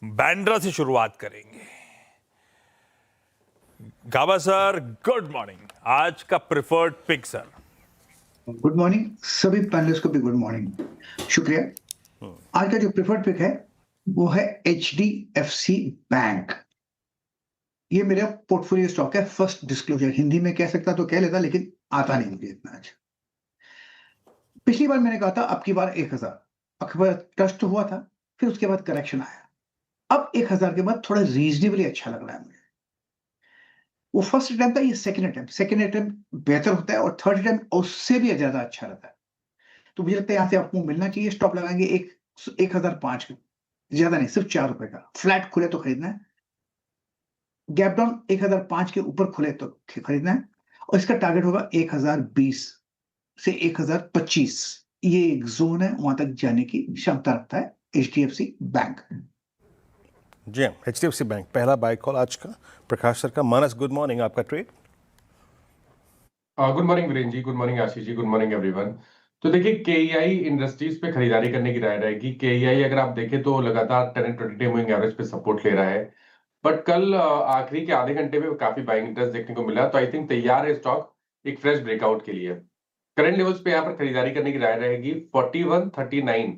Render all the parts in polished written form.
बैंड्रा से शुरुआत करेंगे। Gaba sir, good morning. आज का preferred pick sir. Good morning सभी पैनलिस्ट को भी गुड मॉर्निंग। शुक्रिया। आज का जो प्रिफर्ड पिक है वो है HDFC बैंक। ये मेरा पोर्टफोलियो स्टॉक है। फर्स्ट डिस्क्लोजर हिंदी में कह सकता तो कह लेता, लेकिन आता नहीं मुझे इतना आज। पिछली बार मैंने कहा था अब की बार 1000 अखबार टच तो हुआ था, फिर उसके बाद करेक्शन आया। अब 1000 के बाद थोड़ा रीजनेबली अच्छा लग रहा है मुझे। वो फर्स्ट अटेम्प्ट था, ये सेकंड अटेम्प्ट बेहतर होता है और थर्ड अटेम्प्ट उससे भी ज्यादा अच्छा रहता है। तो मुझे लगता है यहाँ से आपको मिलना चाहिए। स्टॉप लगाएंगे 1005 का, ज्यादा नहीं, सिर्फ 4 रुपए का। फ्लैट खुले तो खरीदना है, गैप डाउन 1005 के ऊपर खुले तो खरीदना है, और इसका टारगेट होगा 1020 से 1025। ये एक जोन है, वहां तक जाने की क्षमता रखता है HDFC बैंक। जी हाँ, HDFC बैंक पहला बाय कॉल आज का। प्रकाश सर का। मानस, गुड मॉर्निंग। आपका ट्रेड। गुड मॉर्निंग वीरेन जी, good morning Ashish ji, good morning everyone. तो देखिए, KEI इंडस्ट्रीज पे खरीदारी करने की राय रहेगी। KEI अगर आप देखें तो लगातार 10 and 20 डे मूविंग एवरेज पे सपोर्ट ले रहा है, बट कल आखिरी के आधे घंटे में काफी बाइंग इंटरेस्ट देखने को मिला। तो आई थिंक तैयार है स्टॉक एक फ्रेश ब्रेकआउट के लिए। करंट लेवल्स पे यहाँ पर खरीदारी करने की राय रहेगी 4139,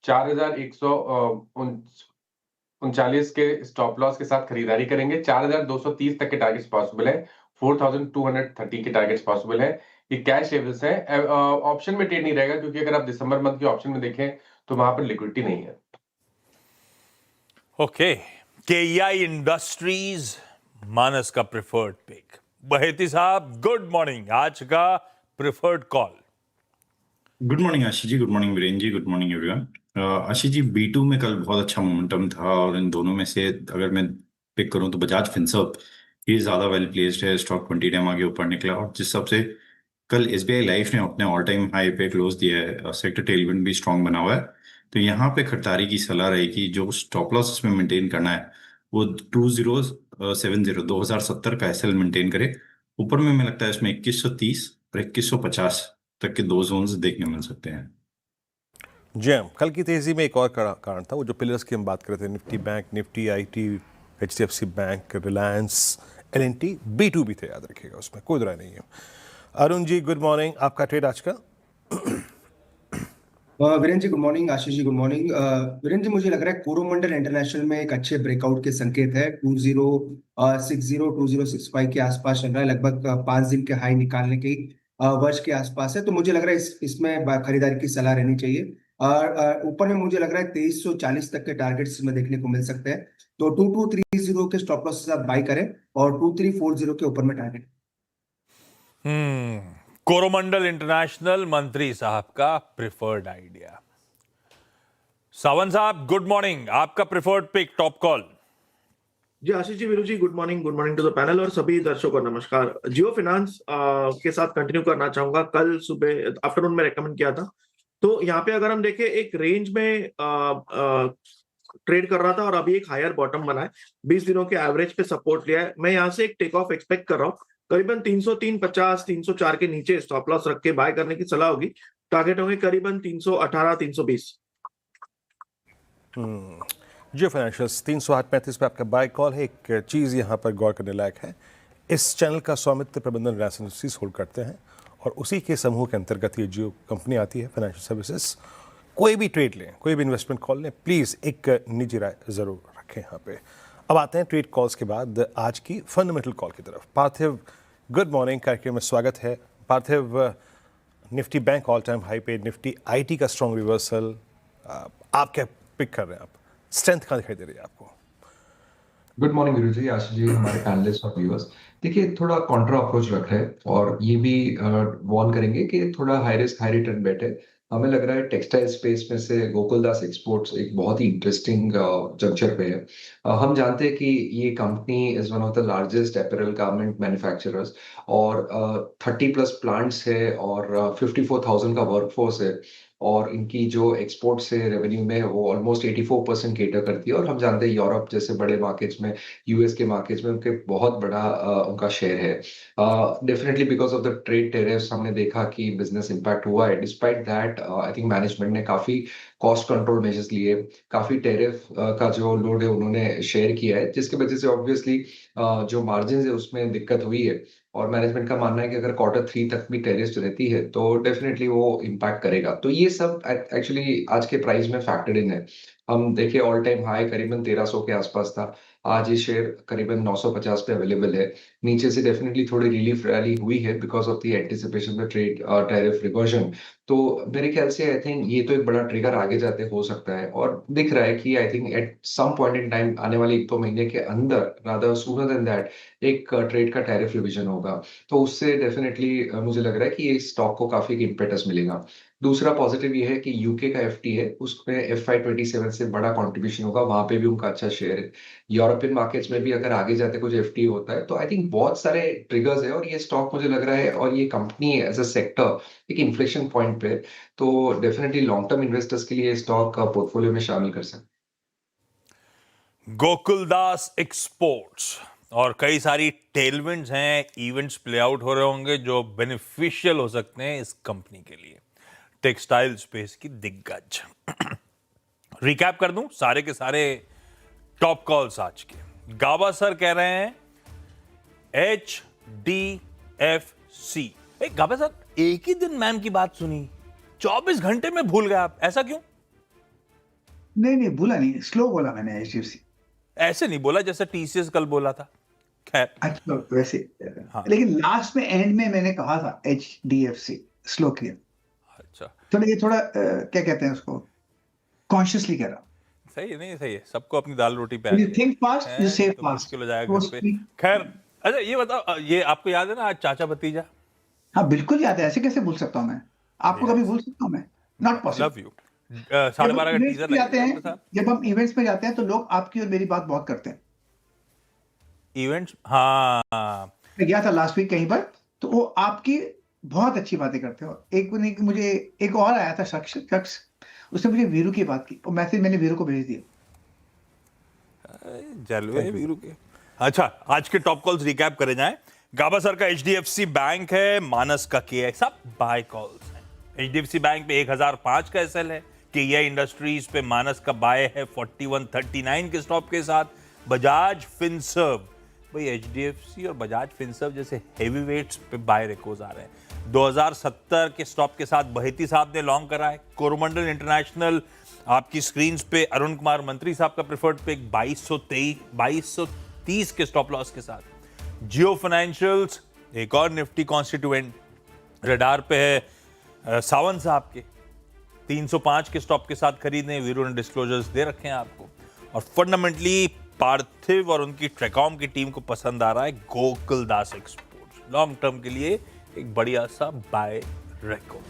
4139 के स्टॉप लॉस के साथ खरीदारी करेंगे। 4230 तक के टारगेट्स पॉसिबल है, 4230 के टारगेट्स पॉसिबल है। ये कैश लेवल्स है। ऑप्शन में ट्रेड नहीं रहेगा, क्योंकि अगर आप दिसंबर मंथ के ऑप्शन में देखें तो वहां पर लिक्विडिटी नहीं है। ओके, KEI इंडस्ट्रीज मानस का प्रिफर्ड पिक। बहेती साहब, गुड मॉर्निंग। आज का preferred call. Good morning Ashish ji, good morning Viren जी, good morning everyone. Ashish ji, B2 में कल बहुत अच्छा मोमेंटम था, और इन दोनों में से अगर मैं पिक करूं तो बजाज फिनसर्व ये ज़्यादा वेल प्लेस्ड है। स्टॉक 20 टाइम आगे ऊपर निकला, और जिस हिसाब से कल SBI लाइफ ने अपने ऑल टाइम हाई पे क्लोज दिया है, सेक्टर टेलविंड भी स्ट्रांग बना हुआ है। तो यहाँ पे खरीदारी की सलाह रहेगी। जो स्टॉप लॉस इसमें मेंटेन करना है वो 2070 का SL मेंटेन करे। ऊपर में मैं लगता है इसमें 2130 और 2150 तक के दो जोन्स देखने मिल सकते हैं। जी हाँ, कल की तेजी में एक और कारण था, वो जो पिलर्स की हम बात कर रहे थे, Nifty bank, Nifty IT, HDFC bank, Reliance, L&T, B2 भी थे, याद रखिएगा, उसमें कोई राय नहीं है। Arun ji, good morning. आपका ट्रेड आज का। Virendra ji good morning. Ashish ji good morning. Virendra ji, मुझे लग रहा है कोरोमंडल इंटरनेशनल में एक अच्छे ब्रेकआउट के संकेत है। 2060 2065 के आसपास चल रहा है, लगभग 5 दिन के हाई निकालने के वर्ष के आसपास है। तो मुझे लग रहा है इसमें खरीदारी की सलाह रहनी चाहिए। और ऊपर में मुझे लग रहा है 2340 तक के टारगेट्स इसमें देखने को मिल सकते हैं। तो 2230 के स्टॉप लॉस के साथ बाई करें, और 2340 के ऊपर में टारगेट। कोरोमंडल इंटरनेशनल मंत्री साहब का प्रिफर्ड आइडिया। सावंत साहब, गुड मॉर्निंग। आपका प्रिफर्ड पिक, टॉप कॉल। जी Ashish ji, Veeru ji, good morning to the panel और सभी दर्शकों को नमस्कार। जियो फाइनेंस के साथ कंटिन्यू करना चाहूंगा। कल सुबह आफ्टरनून में रेकमेंड किया था, तो यहाँ पे अगर हम देखें एक रेंज में ट्रेड कर रहा था, और अभी एक हायर बॉटम बना है। 20 दिनों के एवरेज पे सपोर्ट लिया है। मैं यहाँ से एक टेक ऑफ एक्सपेक्ट कर रहा हूँ। करीबन 303.50 304 के नीचे स्टॉप लॉस रख के बाय करने की सलाह होगी। टारगेट होंगे करीबन 318 320। जियो फाइनेंशियल्स 308.35 पे आपका बाय कॉल है। एक चीज़ यहाँ पर गौर करने लायक है, इस चैनल का स्वामित्व प्रबंधन रिलायंस इंडस्ट्रीज होल्ड करते हैं, और उसी के समूह के अंतर्गत ये जियो कंपनी आती है, फाइनेंशियल सर्विसेज। कोई भी ट्रेड लें, कोई भी इन्वेस्टमेंट कॉल लें, प्लीज़ एक निजी राय ज़रूर रखें यहाँ पे। अब आते हैं ट्रेड कॉल्स के बाद आज की फंडामेंटल कॉल की तरफ। Parthiv, good morning. कार्यक्रम में स्वागत है। Parthiv, Nifty bank all time high पे, निफ्टी IT का स्ट्रॉन्ग रिवर्सल, आप क्या पिक कर रहे हैं? आप स्ट्रेंथ कहाँ दिखाई दे रही है आपको? गुड मॉर्निंग गुरु जी, आशीष जी, हमारे पैनलिस्ट और व्यूअर्स। देखिए, थोड़ा कॉन्ट्रा अप्रोच रख रहे हैं, और ये भी वार्न करेंगे कि थोड़ा हाई रिस्क हाई रिटर्न बेट है। हमें लग रहा है टेक्सटाइल स्पेस में से गोकुलदास एक्सपोर्ट्स एक बहुत ही इंटरेस्टिंग जंक्चर पे है। हम जानते हैं कि ये company is one of the largest apparel garment manufacturers, और 30+ प्लांट्स है, और 54,000 का वर्कफोर्स है। और इनकी जो एक्सपोर्ट से रेवेन्यू में वो ऑलमोस्ट 84% केटर करती है, और हम जानते हैं यूरोप जैसे बड़े मार्केट्स में, यूएस के मार्केट्स में उनके बहुत बड़ा उनका शेयर है। Definitely because of the trade tariffs हमने देखा कि बिजनेस इंपैक्ट हुआ है। Despite that I think management ने काफी कॉस्ट कंट्रोल मेजर्स लिए, काफी टेरिफ का जो लोड है उन्होंने शेयर किया है, जिसकी वजह से ऑब्वियसली जो मार्जिन है उसमें दिक्कत हुई है। और मैनेजमेंट का मानना है कि अगर Q3 तक भी टेरिफ रहती है तो डेफिनेटली वो इम्पैक्ट करेगा। तो ये सब एक्चुअली आज के प्राइस में फैक्टर्ड इन है। हम देखिए ऑल टाइम हाई करीबन 1300 के आसपास था, आज ये शेयर करीबन 950 पे अवेलेबल है। नीचे से डेफिनेटली थोड़ी रिलीफ रैली हुई है because of the anticipation of trade tariff reversion. तो मेरे ख्याल से आई थिंक ये तो एक बड़ा ट्रिगर आगे जाते हो सकता है, और दिख रहा है कि I think at some point in time आने वाले 1-2 महीने के अंदर, रादर सूनर देन दैट, एक ट्रेड का टैरिफ रिवीजन होगा। तो उससे डेफिनेटली मुझे लग रहा है कि ये स्टॉक को काफी एक इम्पेटस मिलेगा। दूसरा पॉजिटिव ये है कि यूके का एफटी है, उसमें FY27 से बड़ा कंट्रीब्यूशन होगा, वहां पे भी उनका अच्छा शेयर है। यूरोपियन मार्केट्स में भी अगर आगे जाते कुछ एफटी होता है तो आई थिंक बहुत सारे ट्रिगर्स है, और ये स्टॉक मुझे लग रहा है और ये कंपनी एज अ सेक्टर एक इन्फ्लेक्शन पॉइंट पे, तो डेफिनेटली लॉन्ग टर्म इन्वेस्टर्स के लिए स्टॉक पोर्टफोलियो में शामिल कर सकते। गोकुलदास एक्सपोर्ट्स और कई सारी टेलविंड्स हैं, इवेंट्स प्ले आउट हो रहे होंगे जो बेनिफिशियल हो सकते हैं इस कंपनी के लिए। टेक्सटाइल स्पेस की दिग्गज। रिकैप कर दूं सारे के सारे टॉप कॉल्स आज के। गाबा सर कह रहे हैं HDFC। गाबा सर, एक ही दिन मैम की बात सुनी, 24 घंटे में भूल गए आप, ऐसा क्यों? नहीं भूला नहीं, स्लो बोला मैंने HDFC। ऐसे नहीं बोला जैसे TCS कल बोला था। खैर, अच्छा वैसे हाँ। लेकिन लास्ट में एंड में मैंने कहा था HDFC, स्लो किया। अच्छा, तो ये थोड़ा क्या कहते हैं उसको, कॉन्शियसली कह रहा। सही है, नहीं सही है, सबको अपनी दाल रोटी पे You think fast, you say तो fast. मुश्किल हो जाएगा वो घर पे। speak- खैर, अच्छा ये बताओ, ये आपको याद है ना आज चाचा भतीजा? हाँ बिल्कुल याद है, ऐसे कैसे भूल सकता हूँ मैं? आपको कभी भूल सकता हूँ मैं? Not possible. Love you. 12:30 का टीजर लगेगा। जब हम इवेंट्स में जाते हैं तो लोग आपकी और मेरी बात बहुत करते हैं। इवेंट्स, हाँ, मैं गया था लास्ट वीक कहीं पर, तो वो आपकी बहुत अच्छी बातें करते हो। एक मुझे एक और आया था शख्स, उसने मुझे वीरू की बात की, और मैसेज मैंने वीरू को भेज दिया। जलवे वीरू के। अच्छा, आज के टॉप कॉल्स रिकैप करे जाएं। गाबा सर का HDFC बैंक है, मानस का KI, सब बाय कॉल्स हैं। HDFC बैंक पे 1005 का SL है, KI इंडस्ट्रीज पे मानस का बाय है 4139 के स्टॉप के साथ। बजाज फिनसर्व, भाई HDFC और बजाज फिनसर्व जैसे हेवी वेट्स पे बाय रेकोज आ रहे हैं। 2070 के स्टॉप के साथ बहेती साहब ने लॉन्ग करा है। कोरोमंडल इंटरनेशनल आपकी स्क्रीन पे अरुण कुमार मंत्री साहब का प्रेफर्ड पिक 2230 के स्टॉप लॉस के साथ। जियो फाइनेंशियल्स एक और निफ्टी कॉन्स्टिट्यूएंट रडार पे है, सावंत साहब के 305 के स्टॉप के साथ खरीदने, वीरू ने डिस्क्लोजर्स दे रखे हैं आपको। और फंडामेंटली पार्थिव और उनकी ट्रैकॉम की टीम को पसंद आ रहा है गोकुलदास एक्सपोर्ट्स। लॉन्ग टर्म के लिए एक बढ़िया सा बाय रेको।